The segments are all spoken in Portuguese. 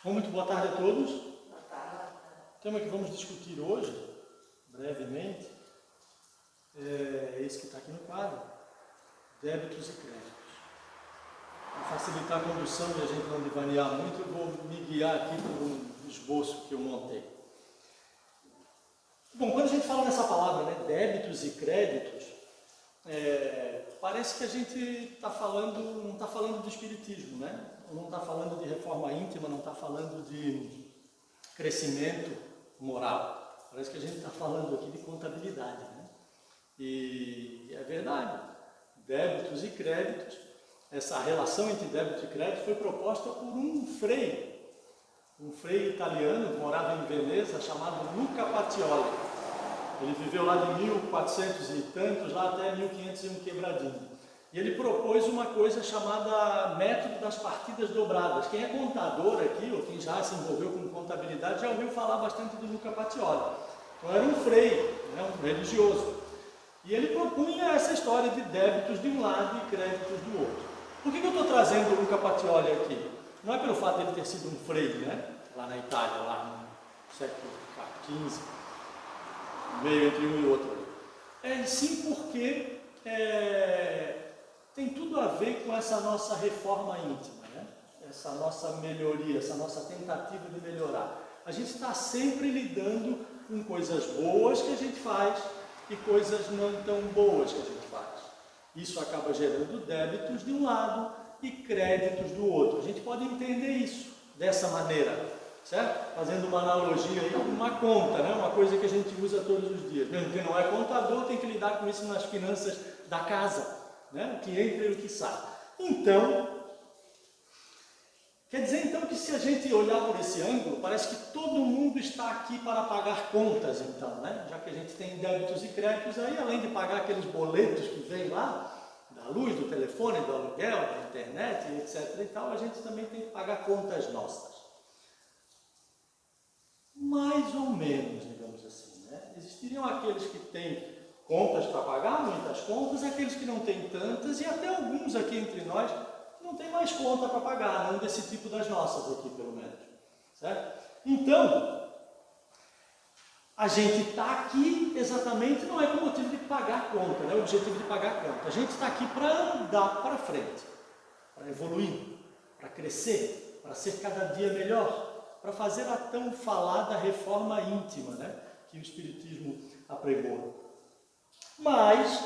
Bom, muito boa tarde a todos. Boa tarde. O tema que vamos discutir hoje, brevemente, é esse que está aqui no quadro, débitos e créditos. Para facilitar a condução e a gente não devanear muito, eu vou me guiar aqui por um esboço que eu montei. Bom, quando a gente fala nessa palavra, né, débitos e créditos, parece que a gente não está falando do espiritismo, né? Não está falando de reforma íntima, não está falando de crescimento moral. Parece que a gente está falando aqui de contabilidade, né? E é verdade, débitos e créditos, essa relação entre débito e crédito foi proposta por um frei italiano que morava em Veneza, chamado Luca Pacioli. Ele viveu lá de 1400 e tantos, lá até 1500 e um quebradinho. E ele propôs uma coisa chamada método das partidas dobradas. Quem é contador aqui, ou quem já se envolveu com contabilidade, já ouviu falar bastante do Luca Pacioli. Então era um frei, né, um religioso. E ele propunha essa história de débitos de um lado e créditos do outro. Por que eu estou trazendo o Luca Pacioli aqui? Não é pelo fato de ele ter sido um frei, né, lá na Itália, lá no século XV, meio entre um e outro. Sim, porque tem tudo a ver com essa nossa reforma íntima, né? Essa nossa melhoria, essa nossa tentativa de melhorar. A gente está sempre lidando com coisas boas que a gente faz e coisas não tão boas que a gente faz. Isso acaba gerando débitos de um lado e créditos do outro. A gente pode entender isso dessa maneira, certo? Fazendo uma analogia aí com uma conta, né? Uma coisa que a gente usa todos os dias. Mesmo quem não é contador tem que lidar com isso nas finanças da casa, né? O que entra e o que sai. Então, quer dizer então que se a gente olhar por esse ângulo, parece que todo mundo está aqui para pagar contas, então, né? Já que a gente tem débitos e créditos, aí além de pagar aqueles boletos que vem lá, da luz, do telefone, do aluguel, da internet, etc. e tal, a gente também tem que pagar contas nossas. Mais ou menos, digamos assim, né? Existiriam aqueles que têm contas para pagar, muitas contas, aqueles que não têm tantas, e até alguns aqui entre nós não tem mais conta para pagar, não desse tipo das nossas aqui, pelo menos, certo? Então, a gente está aqui exatamente, não é com o motivo de pagar conta, né? O objetivo de pagar conta. A gente está aqui para andar para frente, para evoluir, para crescer, para ser cada dia melhor, para fazer a tão falada reforma íntima, né? Que o Espiritismo apregou. Mas,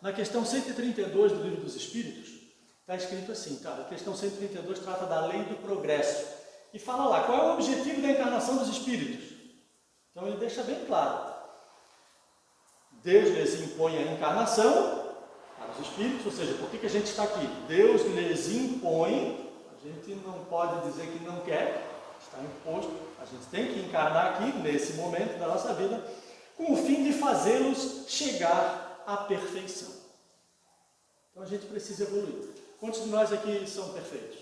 na questão 132 do Livro dos Espíritos, está escrito assim, cara, a questão 132 trata da lei do progresso. E fala lá, qual é o objetivo da encarnação dos espíritos? Então ele deixa bem claro. Deus lhes impõe a encarnação para os espíritos, ou seja, por que a gente está aqui? Deus lhes impõe, a gente não pode dizer que não quer, está imposto, a gente tem que encarnar aqui, nesse momento da nossa vida, com o fim de fazê-los chegar à perfeição. Então a gente precisa evoluir. Quantos de nós aqui são perfeitos?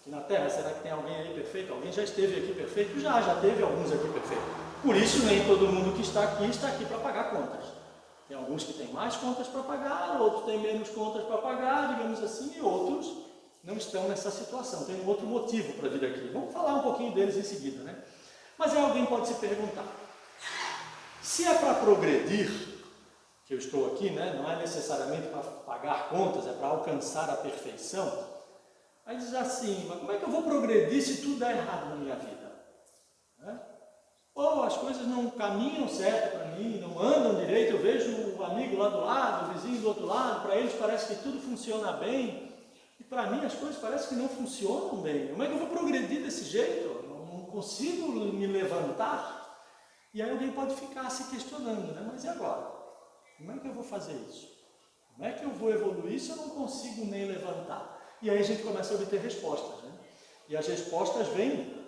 Aqui na Terra, será que tem alguém aí perfeito? Alguém já esteve aqui perfeito? Já teve alguns aqui perfeitos. Por isso, nem todo mundo que está aqui para pagar contas. Tem alguns que têm mais contas para pagar, outros têm menos contas para pagar, digamos assim, e outros não estão nessa situação. Tem um outro motivo para vir aqui. Vamos falar um pouquinho deles em seguida, né? Mas aí alguém pode se perguntar, se é para progredir, que eu estou aqui, né, não é necessariamente para pagar contas, é para alcançar a perfeição, aí diz assim, mas como é que eu vou progredir se tudo der errado na minha vida? Né? Ou as coisas não caminham certo para mim, não andam direito, eu vejo o amigo lá do lado, o vizinho do outro lado, para eles parece que tudo funciona bem, e para mim as coisas parecem que não funcionam bem. Como é que eu vou progredir desse jeito? Eu não consigo me levantar. E aí alguém pode ficar se questionando, né? Mas e agora? Como é que eu vou fazer isso? Como é que eu vou evoluir se eu não consigo nem levantar? E aí a gente começa a obter respostas, né? E as respostas vêm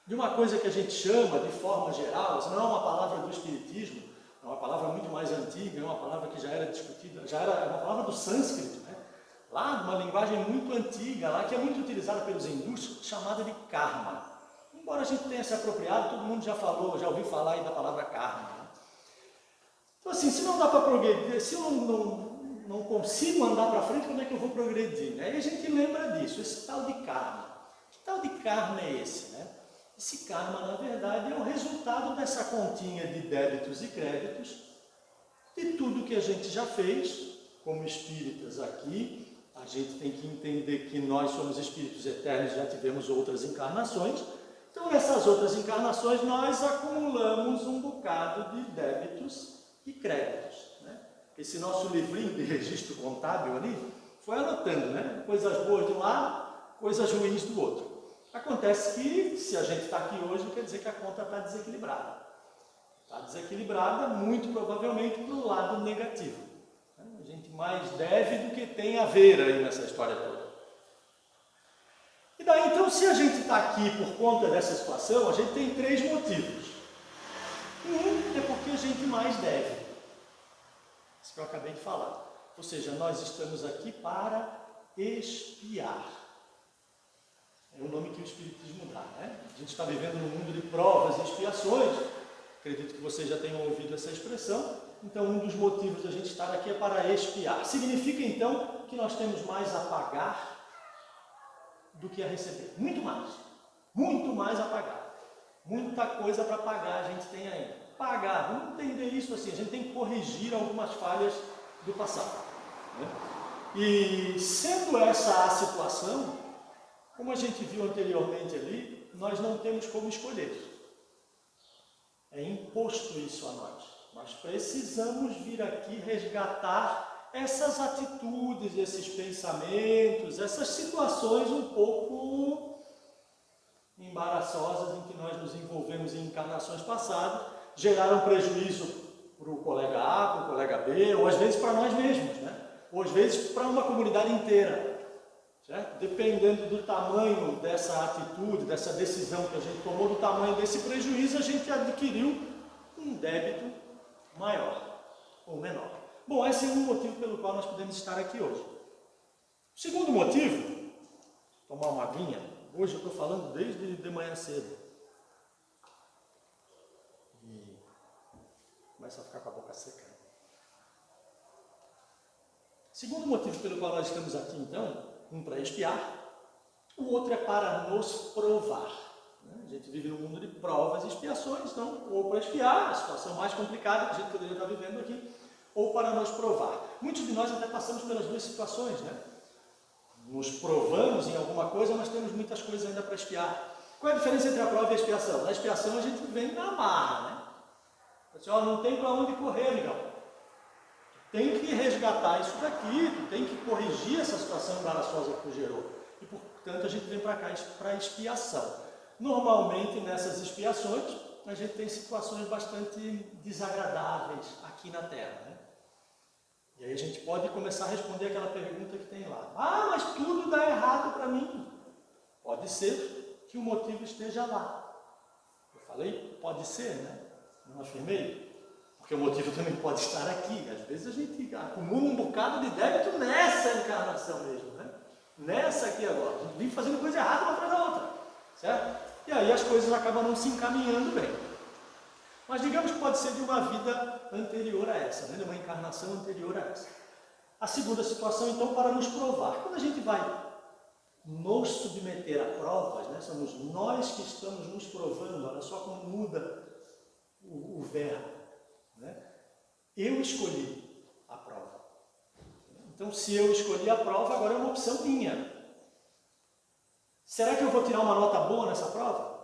de uma coisa que a gente chama, de forma geral, isso não é uma palavra do Espiritismo, é uma palavra muito mais antiga, é uma palavra que já era discutida, é uma palavra do sânscrito, né? Lá, uma linguagem muito antiga, lá, que é muito utilizada pelos hindus, chamada de karma. Embora a gente tenha se apropriado, todo mundo já ouviu falar aí da palavra karma. Né? Então assim, se não dá para progredir, se eu não consigo andar para frente, como é que eu vou progredir? Aí a gente lembra disso, esse tal de karma. Que tal de karma é esse, né? Esse karma, na verdade, é o resultado dessa continha de débitos e créditos, de tudo que a gente já fez, como espíritas aqui. A gente tem que entender que nós somos espíritos eternos, já tivemos outras encarnações. Então, nessas outras encarnações, nós acumulamos um bocado de débitos e créditos, né? Esse nosso livrinho de registro contábil ali foi anotando, né? Coisas boas de um lado, coisas ruins do outro. Acontece que, se a gente está aqui hoje, quer dizer que a conta está desequilibrada. Está desequilibrada, muito provavelmente, para o lado negativo. A gente mais deve do que tem a ver aí nessa história toda. E daí, então, se a gente está aqui por conta dessa situação, a gente tem 3 motivos. Um é porque a gente mais deve. Isso que eu acabei de falar. Ou seja, nós estamos aqui para expiar. É o nome que o Espiritismo dá, né? A gente está vivendo num mundo de provas e expiações. Acredito que vocês já tenham ouvido essa expressão. Então, um dos motivos da gente estar aqui é para expiar. Significa, então, que nós temos mais a pagar do que a receber. Muito mais a pagar. Muita coisa para pagar a gente tem ainda. Pagar, vamos entender isso assim, a gente tem que corrigir algumas falhas do passado, né? E sendo essa a situação, como a gente viu anteriormente ali, nós não temos como escolher. É imposto isso a nós. Nós precisamos vir aqui resgatar essas atitudes, esses pensamentos, essas situações um pouco embaraçosas em que nós nos envolvemos em encarnações passadas, geraram prejuízo para o colega A, para o colega B, ou às vezes para nós mesmos, né? Ou às vezes para uma comunidade inteira. Certo? Dependendo do tamanho dessa atitude, dessa decisão que a gente tomou, do tamanho desse prejuízo, a gente adquiriu um débito maior ou menor. Bom, esse é um motivo pelo qual nós podemos estar aqui hoje. O segundo motivo, tomar uma aguinha. Hoje eu estou falando desde de manhã cedo. E começa a ficar com a boca seca. Segundo motivo pelo qual nós estamos aqui, então, um para expiar, o outro é para nos provar. A gente vive num mundo de provas e expiações, então, ou para expiar, a situação mais complicada que a gente poderia estar vivendo aqui, ou para nos provar. Muitos de nós até passamos pelas duas situações, né? Nos provamos em alguma coisa, mas temos muitas coisas ainda para expiar. Qual é a diferença entre a prova e a expiação? Na expiação a gente vem na marra, né? Assim, ó, não tem para onde correr, amigão. Tem que resgatar isso daqui, tu tem que corrigir essa situação embaraçosa que tu gerou. E, portanto, a gente vem para cá para expiação. Normalmente, nessas expiações, a gente tem situações bastante desagradáveis aqui na Terra, né? E aí a gente pode começar a responder aquela pergunta que tem lá. Ah, mas tudo dá errado para mim. Pode ser que o motivo esteja lá. Eu falei, pode ser, né? Não afirmei? Porque o motivo também pode estar aqui. Às vezes a gente acumula um bocado de débito nessa encarnação mesmo, né? Nessa aqui agora. A gente vive fazendo coisa errada uma atrás da outra, certo? E aí as coisas acabam não se encaminhando bem. Mas digamos que pode ser de uma vida anterior a essa, né? De uma encarnação anterior a essa. A segunda situação, então, para nos provar. Quando a gente vai nos submeter a provas, né? Somos nós que estamos nos provando. Olha só como muda o verbo. Né? Eu escolhi a prova. Então, se eu escolhi a prova, agora é uma opção minha. Será que eu vou tirar uma nota boa nessa prova?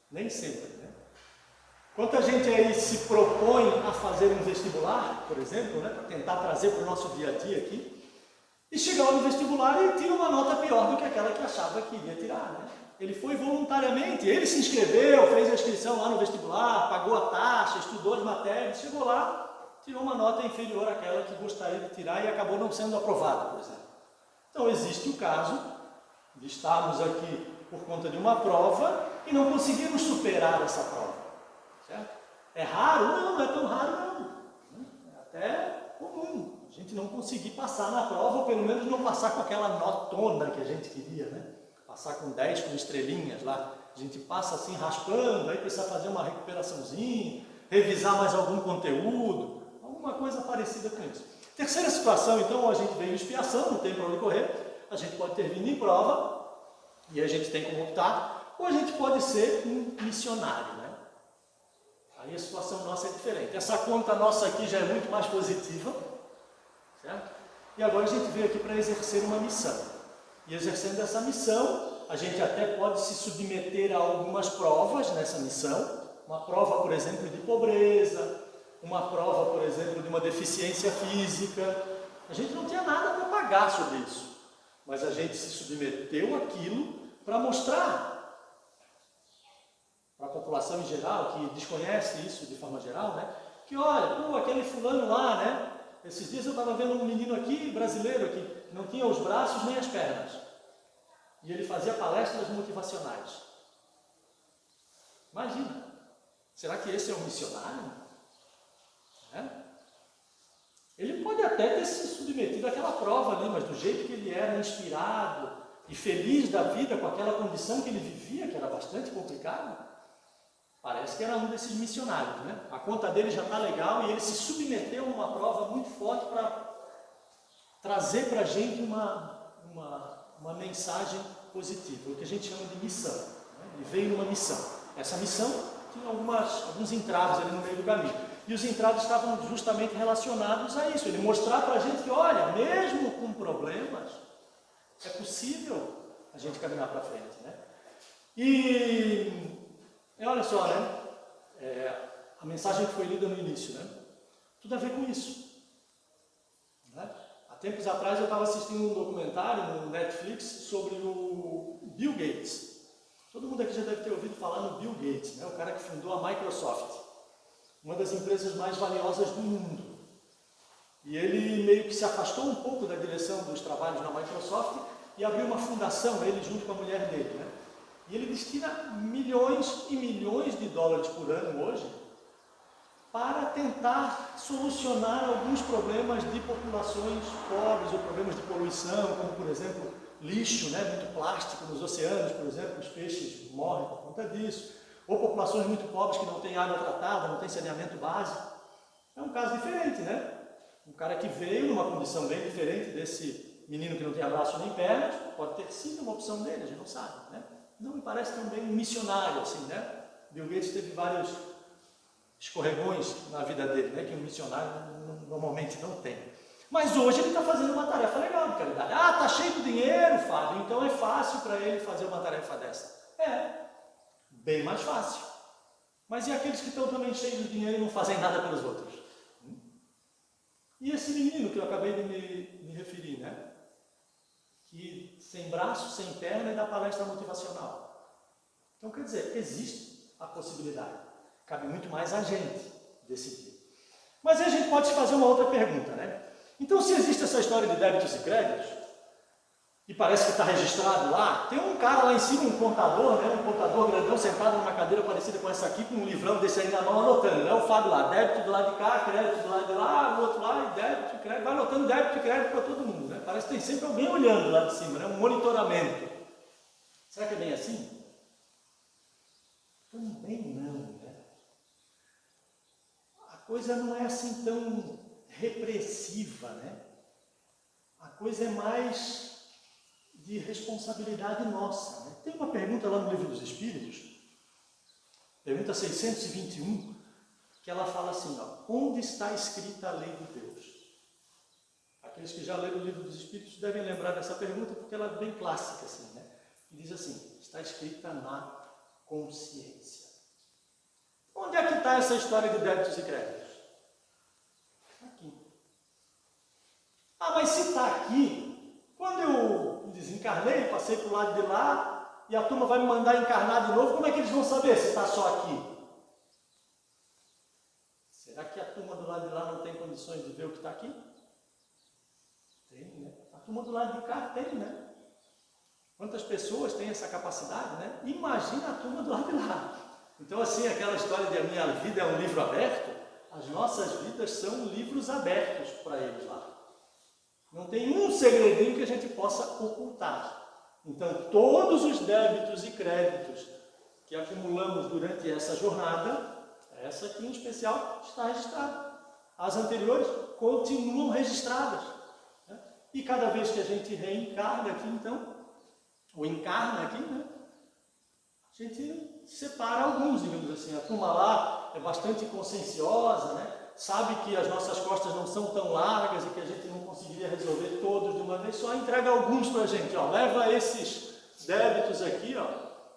Nem sempre, né? Quanta gente aí se propõe a fazer um vestibular, por exemplo, né? Para tentar trazer para o nosso dia a dia aqui, e chega lá no vestibular e tira uma nota pior do que aquela que achava que iria tirar, né? Ele foi voluntariamente, ele se inscreveu, fez a inscrição lá no vestibular, pagou a taxa, estudou as matérias, chegou lá, tirou uma nota inferior àquela que gostaria de tirar e acabou não sendo aprovado, por exemplo. Então existe o caso de estarmos aqui por conta de uma prova e não conseguirmos superar essa prova, certo? É raro? Não é tão raro não. É até comum a gente não conseguir passar na prova, ou pelo menos não passar com aquela notona que a gente queria, né? Passar com 10, com estrelinhas lá, a gente passa assim raspando, aí precisa fazer uma recuperaçãozinha, revisar mais algum conteúdo, alguma coisa parecida com isso. Terceira situação, então, a gente veio em expiação, não tem para onde correr. A gente pode ter vindo em prova, e a gente tem como optar, ou a gente pode ser um missionário, né? Aí a situação nossa é diferente. Essa conta nossa aqui já é muito mais positiva, certo? E agora a gente veio aqui para exercer uma missão. E exercendo essa missão, a gente até pode se submeter a algumas provas nessa missão. Uma prova, por exemplo, de pobreza, uma prova, por exemplo, de uma deficiência física. A gente não tinha nada para pagar sobre isso, mas a gente se submeteu àquilo para mostrar para a população em geral, que desconhece isso de forma geral, né? Que olha, pô, aquele fulano lá, né? Esses dias eu estava vendo um menino aqui, brasileiro, que não tinha os braços nem as pernas. E ele fazia palestras motivacionais. Imagina, será que esse é um missionário? Ele pode até ter se submetido àquela prova ali, mas do jeito que ele era inspirado e feliz da vida com aquela condição que ele vivia, que era bastante complicada, parece que era um desses missionários, né? A conta dele já está legal e ele se submeteu a uma prova muito forte para trazer para a gente uma mensagem positiva, o que a gente chama de missão, né? Ele veio numa missão. Essa missão tinha alguns entraves ali no meio do caminho. E os entraves estavam justamente relacionados a isso. Ele mostrar para a gente que, olha, mesmo com problemas, é possível a gente caminhar para frente, né? E olha só, né? A mensagem que foi lida no início, né? Tudo a ver com isso, né? Há tempos atrás eu estava assistindo um documentário no Netflix sobre o Bill Gates. Todo mundo aqui já deve ter ouvido falar no Bill Gates, né? O cara que fundou a Microsoft, uma das empresas mais valiosas do mundo. E ele meio que se afastou um pouco da direção dos trabalhos na Microsoft e abriu uma fundação, ele junto com a mulher dele, né? E ele destina milhões e milhões de dólares por ano hoje para tentar solucionar alguns problemas de populações pobres ou problemas de poluição, como por exemplo lixo, né, muito plástico nos oceanos, por exemplo, os peixes morrem por conta disso, ou populações muito pobres que não têm água tratada, não têm saneamento básico. É um caso diferente, né? Um cara que veio numa condição bem diferente desse menino que não tem braço nem pernas, pode ter sido uma opção dele, a gente não sabe, né? Não me parece também um missionário, assim, né? Bill Gates teve vários escorregões na vida dele, né? Que um missionário normalmente não tem. Mas hoje ele está fazendo uma tarefa legal de caridade. Ah, está cheio de dinheiro, Fábio, então é fácil para ele fazer uma tarefa dessa. Bem mais fácil. Mas e aqueles que estão também cheios de dinheiro e não fazem nada pelos outros? E esse menino que eu acabei de me referir, né? Que sem braço, sem perna, e dá palestra motivacional. Então, quer dizer, existe a possibilidade. Cabe muito mais a gente decidir. Mas aí a gente pode fazer uma outra pergunta, né? Então, se existe essa história de débitos e créditos, e parece que está registrado lá, tem um cara lá em cima, um contador, né? Um contador grandão sentado numa cadeira parecida com essa aqui, com um livrão desse aí na mão, anotando, né? O Fábio lá, débito do lado de cá, crédito do lado de lá, o outro lá, e débito e crédito, vai anotando débito e crédito para todo mundo, né? Parece que tem sempre alguém olhando lá de cima, né? Um monitoramento. Será que é bem assim? Também não, né? A coisa não é assim tão repressiva, né? A coisa é mais de responsabilidade nossa, né? Tem uma pergunta lá no Livro dos Espíritos, pergunta 621, que ela fala assim, ó, onde está escrita a lei de Deus? Aqueles que já leram o Livro dos Espíritos devem lembrar dessa pergunta, porque ela é bem clássica, assim, né? E diz assim, está escrita na consciência. Onde é que está essa história de débitos e créditos? Aqui. Ah, mas se está aqui, quando eu desencarnei, passei para o lado de lá, e a turma vai me mandar encarnar de novo, como é que eles vão saber se está só aqui? Será que a turma do lado de lá não tem condições de ver o que está aqui? Tem, né? A turma do lado de cá tem, né? Quantas pessoas têm essa capacidade, né? Imagina a turma do lado de lá. Então, assim, aquela história de a minha vida é um livro aberto, as nossas vidas são livros abertos para eles lá. Não tem um segredinho que a gente possa ocultar. Então, todos os débitos e créditos que acumulamos durante essa jornada, essa aqui em especial, está registrada. As anteriores continuam registradas. E cada vez que a gente reencarna aqui, então, ou encarna aqui, né? A gente separa alguns, digamos assim. A turma lá é bastante conscienciosa, né? Sabe que as nossas costas não são tão largas e que a gente não conseguiria resolver todos de uma vez só, entrega alguns para a gente, ó. Leva esses débitos aqui, ó,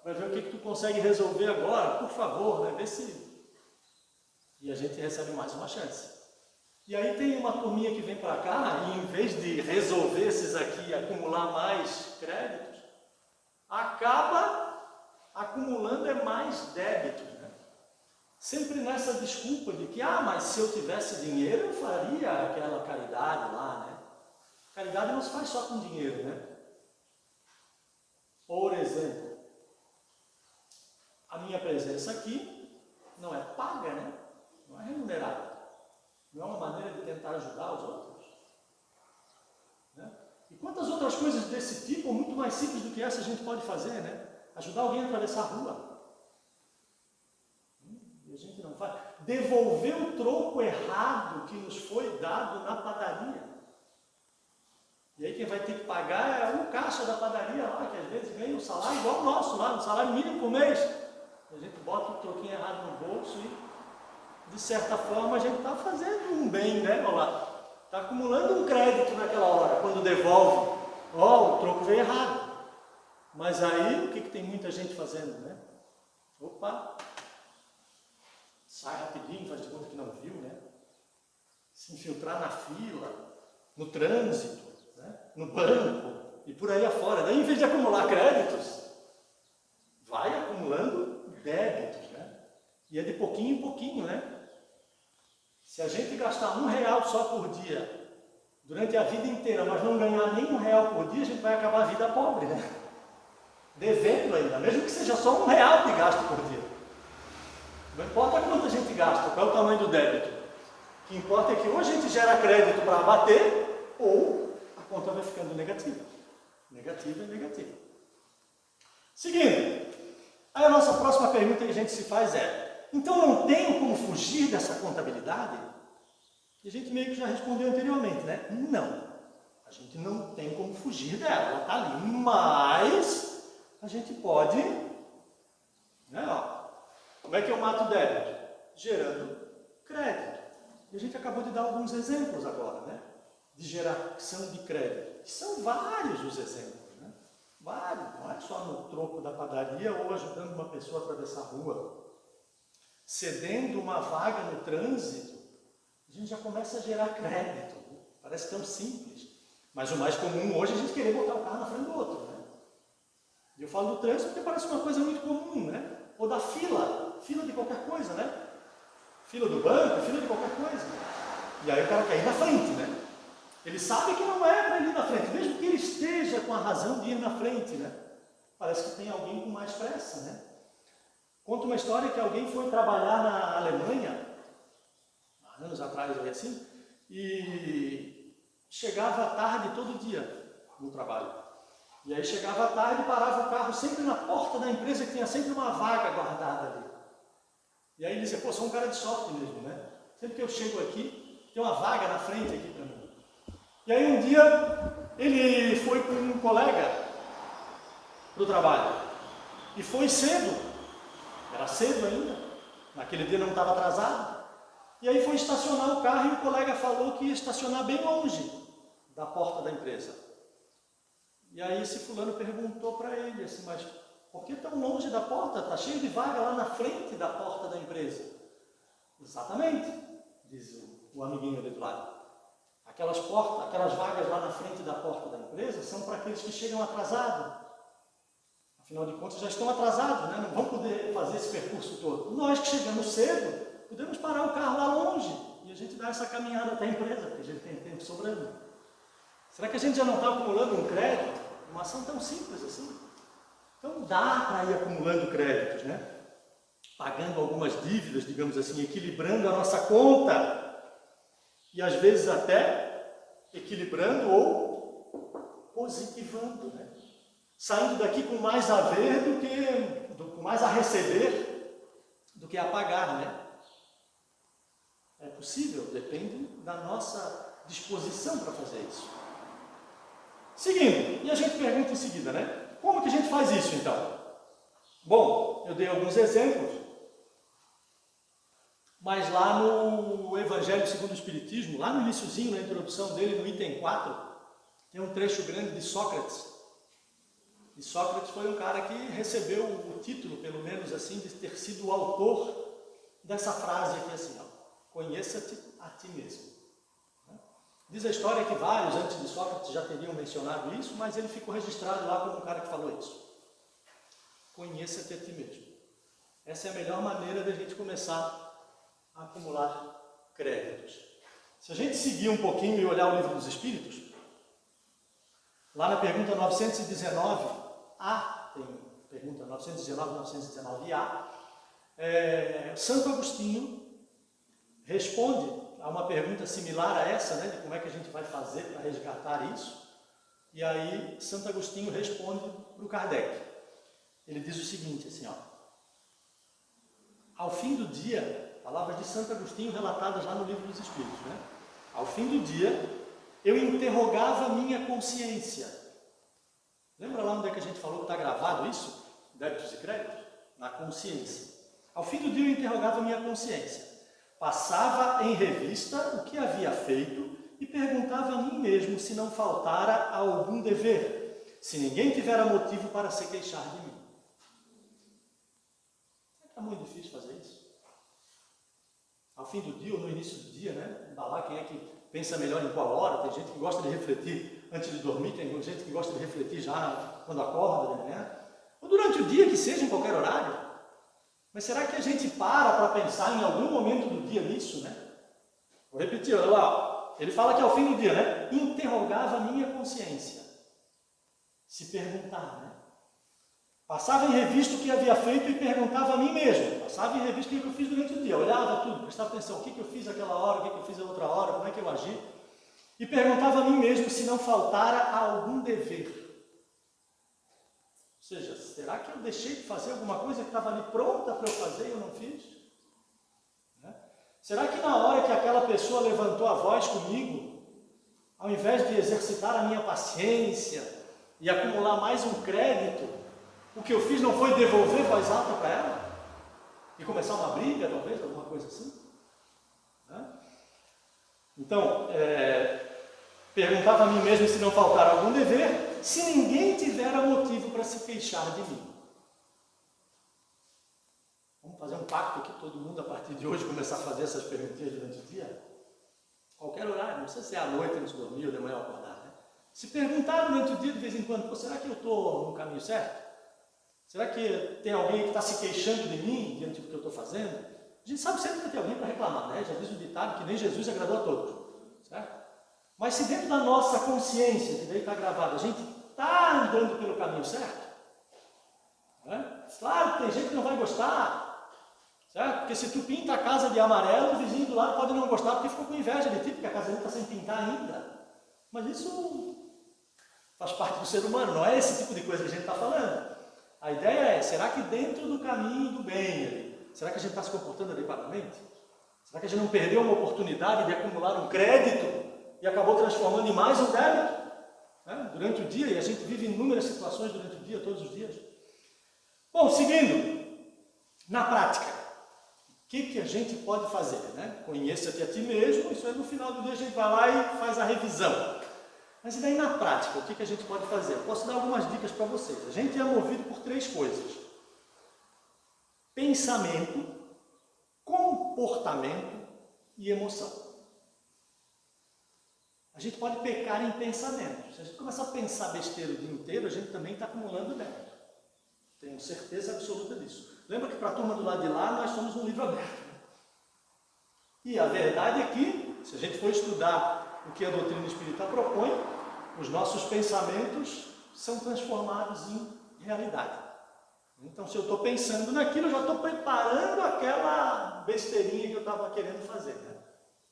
vai ver o que tu consegue resolver agora, por favor, né? Vê se... E a gente recebe mais uma chance. E aí tem uma turminha que vem para cá e em vez de resolver esses aqui e acumular mais créditos, acaba acumulando mais débitos, né? Sempre nessa desculpa de que, mas se eu tivesse dinheiro eu faria aquela caridade lá, né? Caridade não se faz só com dinheiro, né? Por exemplo, a minha presença aqui não é paga, né? Não é remunerada. Não é uma maneira de tentar ajudar os outros. Né? E quantas outras coisas desse tipo, ou muito mais simples do que essa, a gente pode fazer, né? Ajudar alguém a atravessar a rua. E a gente não faz. Devolver o troco errado que nos foi dado na padaria. E aí quem vai ter que pagar é o caixa da padaria lá, que às vezes ganha um salário igual o nosso lá, um salário mínimo por mês. A gente bota o troquinho errado no bolso e, de certa forma, a gente está fazendo um bem, né? Olha lá, está acumulando um crédito naquela hora, quando devolve. O troco veio errado. Mas aí, o que tem muita gente fazendo, né? Opa! Sai rapidinho, faz de conta que não viu, né? Se infiltrar na fila, no trânsito, né? No banco e por aí afora. Daí, em vez de acumular créditos, vai acumulando débitos, né? E é de pouquinho em pouquinho, né? Se a gente gastar R$1 só por dia, durante a vida inteira, mas não ganhar nem R$1 por dia, a gente vai acabar a vida pobre, né? Devendo ainda, mesmo que seja só R$1 de gasto por dia. Não importa quanto a gente gasta, qual é o tamanho do débito. O que importa é que ou a gente gera crédito para abater, ou a conta vai ficando negativa. Negativa e negativa. Seguindo, aí a nossa próxima pergunta que a gente se faz é: então não tenho como fugir dessa contabilidade? E a gente meio que já respondeu anteriormente, né? Não. A gente não tem como fugir dela, ela está ali. Mas a gente pode, né, ó, como é que eu mato o débito? Gerando crédito. E a gente acabou de dar alguns exemplos agora, né? De geração de crédito. E são vários os exemplos, né? Vários. Não é só no troco da padaria ou ajudando uma pessoa a atravessar a rua. Cedendo uma vaga no trânsito, a gente já começa a gerar crédito. Parece tão simples. Mas o mais comum hoje é a gente querer botar o carro na frente do outro, né? E eu falo do trânsito porque parece uma coisa muito comum, né? Ou da fila de qualquer coisa, né? Fila do banco, fila de qualquer coisa. E aí o cara quer ir na frente, né? Ele sabe que não é para ele ir na frente, mesmo que ele esteja com a razão de ir na frente, né? Parece que tem alguém com mais pressa, né? Conta uma história que alguém foi trabalhar na Alemanha, há anos atrás, assim, e chegava tarde todo dia no trabalho. E aí chegava tarde e parava o carro sempre na porta da empresa, que tinha sempre uma vaga guardada ali. E aí ele dizia: pô, sou um cara de sorte mesmo, né? Sempre que eu chego aqui, tem uma vaga na frente aqui para mim. E aí um dia ele foi com um colega para o trabalho. E foi cedo, era cedo ainda, naquele dia não estava atrasado. E aí foi estacionar o carro e o colega falou que ia estacionar bem longe da porta da empresa. E aí esse fulano perguntou para ele assim: mas por que tão longe da porta? Está cheio de vaga lá na frente da porta da empresa. Exatamente, diz o amiguinho ali do lado. Aquelas vagas lá na frente da porta da empresa são para aqueles que chegam atrasados. Afinal de contas já estão atrasados, né? Não vão poder fazer esse percurso todo. Nós que chegamos cedo, podemos parar o carro lá longe e a gente dá essa caminhada até a empresa, porque a gente tem tempo sobrando. Será que a gente já não está acumulando um crédito? Uma ação tão simples assim? Então dá para ir acumulando créditos, né? Pagando algumas dívidas, digamos assim, equilibrando a nossa conta. E às vezes até equilibrando ou positivando, né? Saindo daqui com mais a ver com mais a receber do que a pagar, né? É possível, depende da nossa disposição para fazer isso. Seguindo, e a gente pergunta em seguida, né? Como que a gente faz isso então? Bom, eu dei alguns exemplos, mas lá no Evangelho segundo o Espiritismo, lá no iniciozinho, na introdução dele, no item 4, tem um trecho grande de Sócrates. E Sócrates foi um cara que recebeu o título, pelo menos assim, de ter sido o autor dessa frase aqui assim, ó, conheça-te a ti mesmo. Diz a história que vários antes de Sócrates já teriam mencionado isso, mas ele ficou registrado lá como um cara que falou isso. Conheça-te a ti mesmo. Essa é a melhor maneira da gente começar a acumular créditos. Se a gente seguir um pouquinho e olhar o Livro dos Espíritos, lá na pergunta 919A, tem pergunta 919A, Santo Agostinho responde a uma pergunta similar a essa, né, de como é que a gente vai fazer para resgatar isso. E aí Santo Agostinho responde para o Kardec. Ele diz o seguinte, assim, ó, ao fim do dia, palavras de Santo Agostinho relatadas lá no Livro dos Espíritos, né? Ao fim do dia, eu interrogava a minha consciência. Lembra lá onde é que a gente falou que está gravado isso? Débitos e créditos? Na consciência. Ao fim do dia, eu interrogava a minha consciência. Passava em revista o que havia feito e perguntava a mim mesmo se não faltara algum dever, se ninguém tivera motivo para se queixar de mim. É muito difícil fazer isso. Ao fim do dia ou no início do dia, né? Embalar quem é que pensa melhor em qual hora. Tem gente que gosta de refletir antes de dormir, tem gente que gosta de refletir já quando acorda de manhã. Ou durante o dia, que seja em qualquer horário. Mas será que a gente para pensar em algum momento do dia nisso, né? Vou repetir, olha lá. Ele fala que ao fim do dia, né? Interrogava a minha consciência. Se perguntar, né? Passava em revista o que havia feito e perguntava a mim mesmo. Passava em revista o que eu fiz durante o dia. Olhava tudo, prestava atenção. O que eu fiz aquela hora, o que eu fiz a outra hora, como é que eu agi. E perguntava a mim mesmo se não faltara algum dever. Ou seja, será que eu deixei de fazer alguma coisa que estava ali pronta para eu fazer e eu não fiz? Né? Será que na hora que aquela pessoa levantou a voz comigo, ao invés de exercitar a minha paciência e acumular mais um crédito, o que eu fiz não foi devolver voz alta para ela? E começar uma briga, talvez, alguma coisa assim? Né? Então, perguntava a mim mesmo se não faltara algum dever, se ninguém tivera motivo para se queixar de mim. Vamos fazer um pacto aqui, todo mundo, a partir de hoje, começar a fazer essas perguntinhas durante o dia? Qualquer horário, não precisa ser à noite antes de dormir ou de manhã ao acordar, né? Se perguntar durante o dia, de vez em quando, será que eu estou no caminho certo? Será que tem alguém que está se queixando de mim diante do que eu estou fazendo? A gente sabe sempre que tem alguém para reclamar, né? Já diz o ditado que nem Jesus agradou a todos, certo? Mas se dentro da nossa consciência, que daí está gravado, a gente está andando pelo caminho certo, né? Claro que tem gente que não vai gostar, certo? Porque se tu pinta a casa de amarelo, o vizinho do lado pode não gostar porque ficou com inveja de ti, porque a casa está sem pintar ainda. Mas isso faz parte do ser humano, não é esse tipo de coisa que a gente está falando. A ideia é, será que dentro do caminho do bem, será que a gente está se comportando adequadamente? Será que a gente não perdeu uma oportunidade de acumular um crédito e acabou transformando em mais um débito, né? Durante o dia, e a gente vive inúmeras situações durante o dia, todos os dias. Bom, seguindo, na prática, o que a gente pode fazer, né? Conheça-te a ti mesmo, isso aí no final do dia a gente vai lá e faz a revisão. Mas e daí na prática, o que a gente pode fazer? Eu posso dar algumas dicas para vocês. A gente é movido por 3 coisas: pensamento, comportamento e emoção. A gente pode pecar em pensamento. Se a gente começar a pensar besteira o dia inteiro, a gente também está acumulando débito. Tenho certeza absoluta disso. Lembra que para a turma do lado de lá, nós somos um livro aberto. E a verdade é que, se a gente for estudar o que a doutrina espírita propõe, os nossos pensamentos são transformados em realidade. Então, se eu estou pensando naquilo, eu já estou preparando aquela besteirinha que eu estava querendo fazer, né?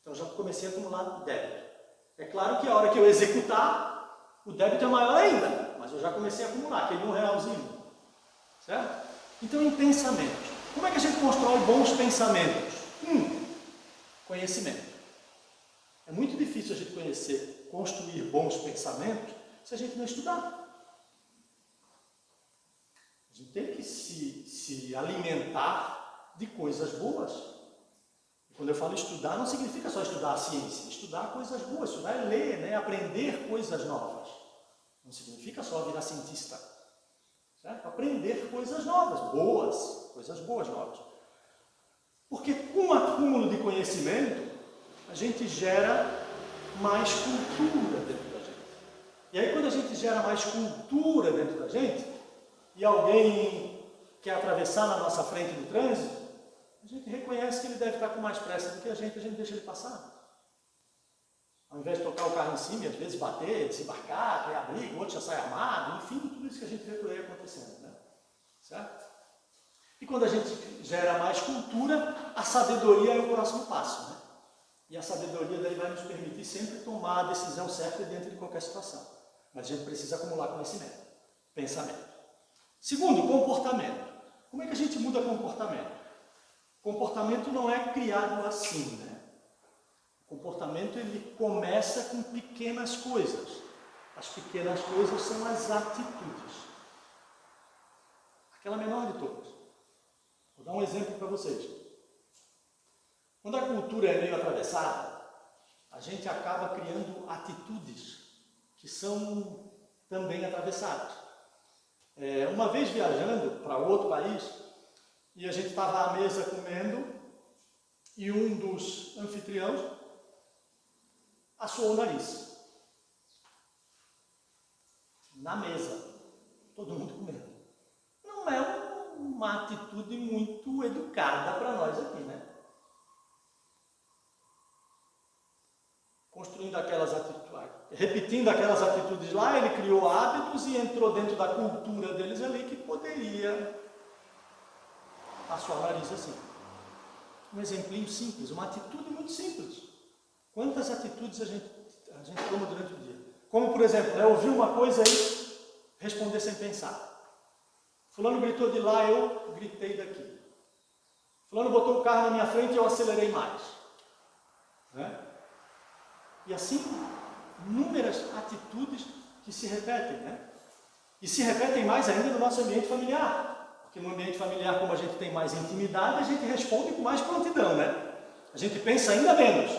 Então, já comecei a acumular débito. É claro que a hora que eu executar, o débito é maior ainda, mas eu já comecei a acumular aquele R$1, certo? Então, em pensamentos. Como é que a gente constrói bons pensamentos? Conhecimento. É muito difícil a gente construir bons pensamentos se a gente não estudar. A gente tem que se alimentar de coisas boas. E quando eu falo estudar, não significa só estudar a ciência. Estudar coisas boas, estudar é ler, né? Aprender coisas novas. Não significa só virar cientista. Certo? Aprender coisas novas, boas, coisas boas novas. Porque com o acúmulo de conhecimento, a gente gera mais cultura dentro da gente. E aí quando a gente gera mais cultura dentro da gente, e alguém quer atravessar na nossa frente do trânsito, a gente reconhece que ele deve estar com mais pressa do que a gente deixa ele passar. Ao invés de tocar o carro em cima e às vezes bater, desembarcar, criar briga, o outro já sai armado, enfim, tudo isso que a gente vê por aí acontecendo, né? Certo? E quando a gente gera mais cultura, a sabedoria é o próximo passo, né? E a sabedoria daí vai nos permitir sempre tomar a decisão certa dentro de qualquer situação. Mas a gente precisa acumular conhecimento, pensamento. Segundo, comportamento. Como é que a gente muda comportamento? Comportamento não é criado assim, né? O comportamento ele começa com pequenas coisas. As pequenas coisas são as atitudes. Aquela menor de todas. Vou dar um exemplo para vocês. Quando a cultura é meio atravessada, a gente acaba criando atitudes que são também atravessadas. Uma vez viajando para outro país, e a gente estava à mesa comendo, e um dos anfitriões assoou o nariz. Na mesa, todo mundo comendo. Não é uma atitude muito educada para nós aqui, né? Construindo aquelas atitudes, repetindo aquelas atitudes lá, ele criou hábitos e entrou dentro da cultura deles ali que poderia assoar o nariz assim. Um exemplinho simples, uma atitude muito simples. Quantas atitudes a gente toma durante o dia? Como, por exemplo, ouvir uma coisa e responder sem pensar. Fulano gritou de lá, eu gritei daqui. Fulano botou o carro na minha frente e eu acelerei mais. Né? E assim, inúmeras atitudes que se repetem, né? E se repetem mais ainda no nosso ambiente familiar. Porque no ambiente familiar, como a gente tem mais intimidade, a gente responde com mais prontidão, né? A gente pensa ainda menos.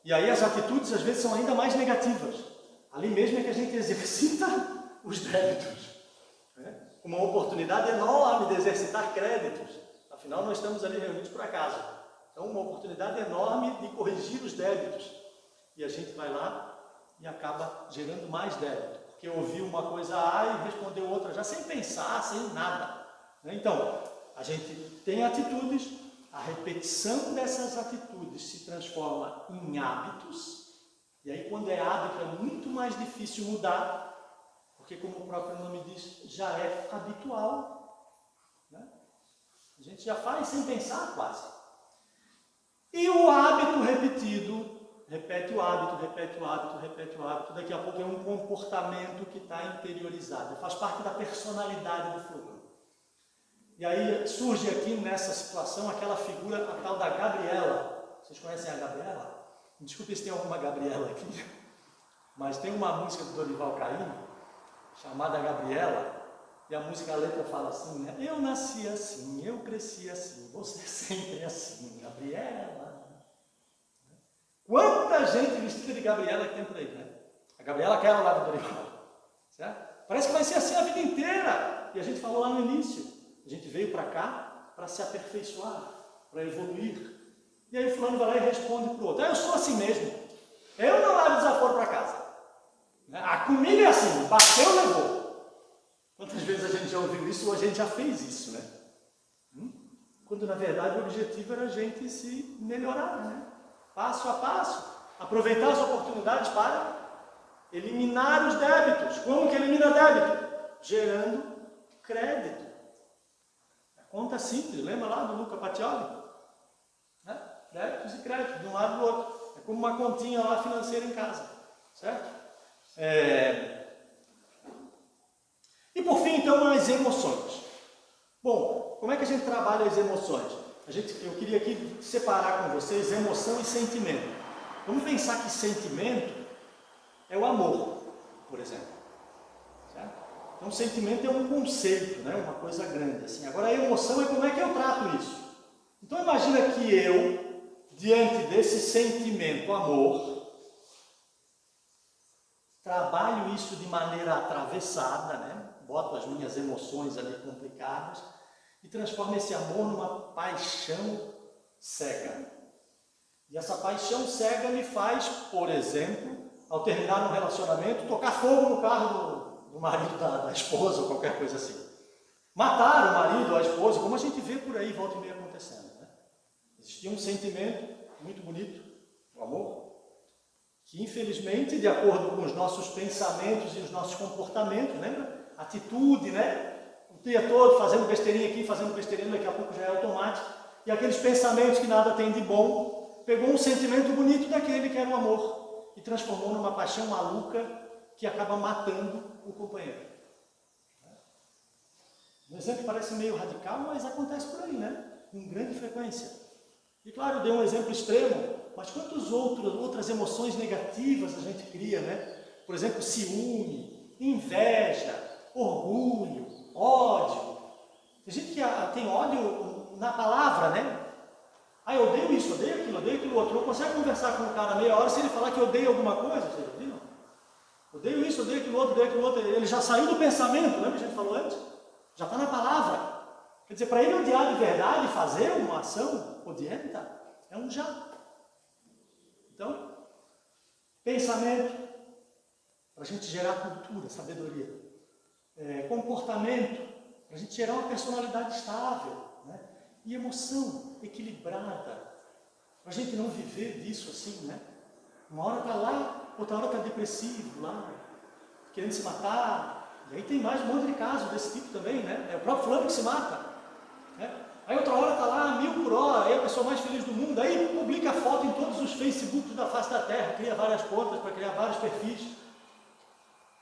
E aí as atitudes, às vezes, são ainda mais negativas. Ali mesmo é que a gente exercita os débitos. Né? Uma oportunidade enorme de exercitar créditos. Afinal, nós estamos ali reunidos por acaso. Então, uma oportunidade enorme de corrigir os débitos. E a gente vai lá e acaba gerando mais débito. Porque ouviu uma coisa A e respondeu outra já sem pensar, sem nada. Então, a gente tem atitudes, a repetição dessas atitudes se transforma em hábitos. E aí, quando é hábito, é muito mais difícil mudar. Porque, como o próprio nome diz, já é habitual. Né? A gente já faz sem pensar quase. E o hábito repetido, repete o hábito, repete o hábito, repete o hábito. Daqui a pouco é um comportamento que está interiorizado. Faz parte da personalidade do fulano. E aí surge aqui nessa situação aquela figura, a tal da Gabriela. Vocês conhecem a Gabriela? Desculpe se tem alguma Gabriela aqui. Mas tem uma música do Dorival Caymmi, chamada Gabriela. E a música, a letra fala assim, né? Eu nasci assim, eu cresci assim, você sempre é assim, Gabriela. Quanta gente vestida de Gabriela que tem por aí, né? A Gabriela quer lá do Dorival. Certo? Parece que vai ser assim a vida inteira. E a gente falou lá no início. A gente veio para cá para se aperfeiçoar, para evoluir. E aí fulano vai lá e responde para o outro. Eu sou assim mesmo. Eu não levo desaforo para casa. A comida é assim, bateu, levou. Quantas vezes a gente já ouviu isso ou a gente já fez isso, né? Quando na verdade o objetivo era a gente se melhorar, né? Passo a passo, aproveitar as oportunidades para eliminar os débitos. Como que elimina débito? Gerando crédito. Conta simples, lembra lá do Luca Pacioli? Né? Débitos e créditos, de um lado e do outro. É como uma continha lá financeira em casa. Certo? E por fim, então, as emoções. Bom, como é que a gente trabalha as emoções? Eu queria aqui separar com vocês emoção e sentimento. Vamos pensar que sentimento é o amor, por exemplo. Certo? Então, sentimento é um conceito, né? Uma coisa grande. Assim. Agora, a emoção é como é que eu trato isso. Então, imagina que eu, diante desse sentimento, amor, trabalho isso de maneira atravessada, né? Boto as minhas emoções ali complicadas e transformo esse amor numa paixão cega. E essa paixão cega me faz, por exemplo, ao terminar um relacionamento, tocar fogo no carro do marido da esposa ou qualquer coisa assim. Matar o marido ou a esposa, como a gente vê por aí, volta e meia acontecendo. Né? Existia um sentimento muito bonito, o amor, que infelizmente, de acordo com os nossos pensamentos e os nossos comportamentos, lembra? Atitude, né? O dia todo fazendo besteirinha aqui, fazendo besteirinha, daqui a pouco já é automático. E aqueles pensamentos que nada tem de bom, pegou um sentimento bonito daquele que era o amor e transformou numa paixão maluca que acaba matando o companheiro. Um exemplo parece meio radical, mas acontece por aí, né? Com grande frequência. E claro, eu dei um exemplo extremo, mas quantas outras emoções negativas a gente cria, né? Por exemplo, ciúme, inveja, orgulho, ódio. Tem gente que tem ódio na palavra, né? Ah, eu odeio isso, odeio aquilo outro. Não consegue conversar com o cara meia hora se ele falar que odeia alguma coisa, vocês ouviram? Odeio isso, odeio aquilo outro. Ele já saiu do pensamento, lembra que a gente falou antes? Já está na palavra. Quer dizer, para ele odiar de verdade, fazer uma ação odienta, é um já. Então, pensamento, para a gente gerar cultura, sabedoria. Comportamento, para a gente gerar uma personalidade estável. Né? E emoção equilibrada, para a gente não viver disso assim, né? Uma hora está lá, outra hora está depressivo, lá, querendo se matar. E aí tem mais um monte de casos desse tipo também, né? É o próprio fulano que se mata. Né? Aí outra hora está lá, 1000 por hora, aí a pessoa mais feliz do mundo, aí publica foto em todos os Facebooks da face da Terra, cria várias contas para criar vários perfis.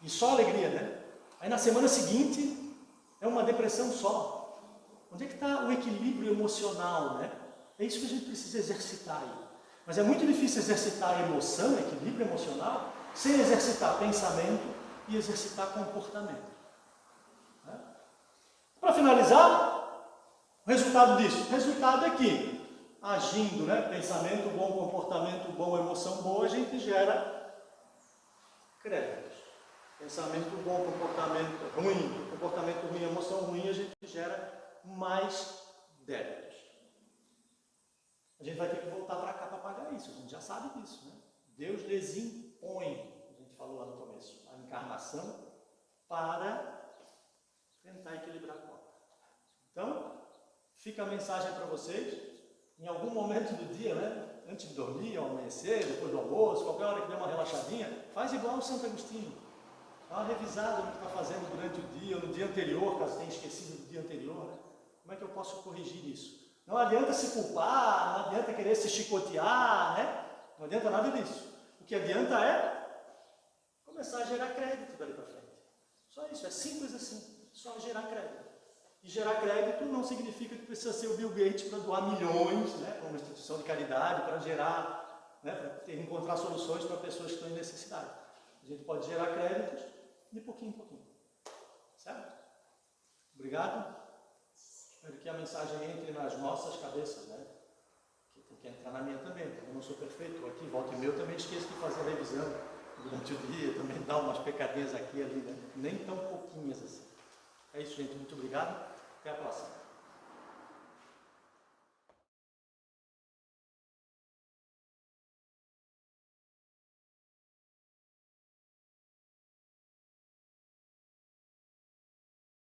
E só alegria, né? Aí na semana seguinte, é uma depressão só. Onde é que está o equilíbrio emocional, né? É isso que a gente precisa exercitar aí. Mas é muito difícil exercitar a emoção, equilíbrio emocional, sem exercitar pensamento e exercitar comportamento. Né? Para finalizar, o resultado disso? O resultado é que, agindo, né, pensamento bom, comportamento bom, emoção boa, a gente gera créditos. Pensamento bom, comportamento ruim, emoção ruim, a gente gera mais débitos. A gente vai ter que voltar para cá para pagar isso, a gente já sabe disso, né? Deus lhes impõe, a gente falou lá no começo, a encarnação para tentar equilibrar a conta. Então, fica a mensagem para vocês, em algum momento do dia, né? Antes de dormir, ao amanhecer, depois do almoço, qualquer hora que der uma relaxadinha, faz igual o Santo Agostinho. Dá uma revisada no que está fazendo durante o dia, ou no dia anterior, caso tenha esquecido do dia anterior, né? Como é que eu posso corrigir isso? Não adianta se culpar, não adianta querer se chicotear, né? Não adianta nada disso. O que adianta é começar a gerar crédito dali para frente. Só isso, é simples assim, só gerar crédito. E gerar crédito não significa que precisa ser o Bill Gates para doar milhões, né, para uma instituição de caridade, para gerar, né, para encontrar soluções para pessoas que estão em necessidade. A gente pode gerar créditos de pouquinho em pouquinho. Certo? Obrigado. Espero que a mensagem entre nas nossas cabeças, né? Que tem que entrar na minha também, porque eu não sou perfeito. Aqui, volta e meia, eu também esqueço de fazer a revisão durante o dia, também dá umas pecadinhas aqui e ali, né? Nem tão pouquinhas assim. É isso, gente. Muito obrigado. Até a próxima.